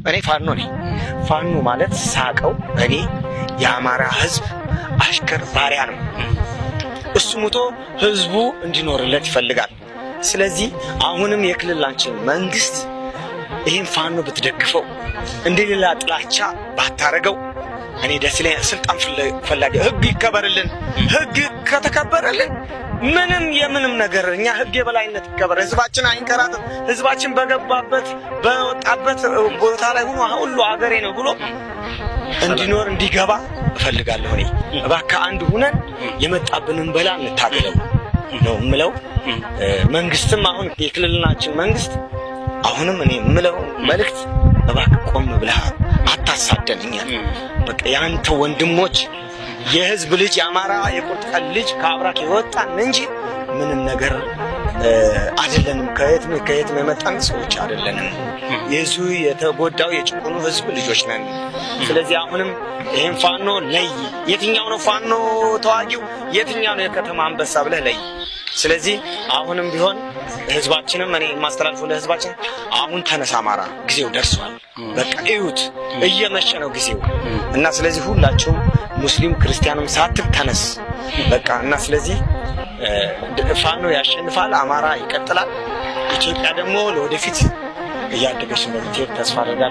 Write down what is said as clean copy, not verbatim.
እኔ ፋኖ ነኝ። ፋኖ ማለት ሳቀው እኔ የአማራ ህዝብ አሽከር ባሪያ ነው። እሱ ሞቶ ህዝቡ እንዲኖርለት ይፈልጋል። ስለዚህ አሁንም የክልላችን መንግስት ይህን ፋኖ ብትደግፈው እንደሌላ ጥላቻ ባታረገው እኔ ደስ ይለኛል። ስልጣን ፈላጊ ህግ ይከበርልን። ህግ ከተከበረልን ምንም የምንም ነገር እኛ ህግ የበላይነት ይከበር። ህዝባችን አይንከራተት። ህዝባችን በገባበት በወጣበት ቦታ ላይ ሆኖ ሁሉ አገሬ ነው ብሎ እንዲኖር እንዲገባ እፈልጋለሁ። እኔ እባክህ አንድ ሁነን የመጣብንን በላ እንታገለው ነው የምለው። መንግስትም አሁን የክልላችን መንግስት አሁንም እኔ የምለው መልእክት እባክህ ቆም ብለህ አታሳደንኛል። በቃ ያንተ ወንድሞች የህዝብ ልጅ የአማራ የቁርጥ ቀን ልጅ ከአብራክ የወጣን እንጂ ምንም ነገር አይደለንም። ከየትም የመጣን ሰዎች አይደለንም። የዙ የተጎዳው የጭቁኑ ህዝብ ልጆች ነን። ስለዚህ አሁንም ይሄን ፋኖ ለይ። የትኛው ነው ፋኖ ተዋጊው? የትኛው ነው የከተማ አንበሳ ብለህ ለይ። ስለዚህ አሁንም ቢሆን ህዝባችንም እኔ ማስተላልፈው ለህዝባችን አሁን ተነሳ፣ አማራ ጊዜው ደርሷል። በቃ እዩት፣ እየመሸ ነው ጊዜው እና ስለዚህ ሁላችሁም ሙስሊም ክርስቲያኑም ሳትል ተነስ በቃ እና ስለዚህ ፋኖ ያሸንፋል፣ አማራ ይቀጥላል። ኢትዮጵያ ደግሞ ለወደፊት እያደገች ነው ተስፋ አደርጋለሁ።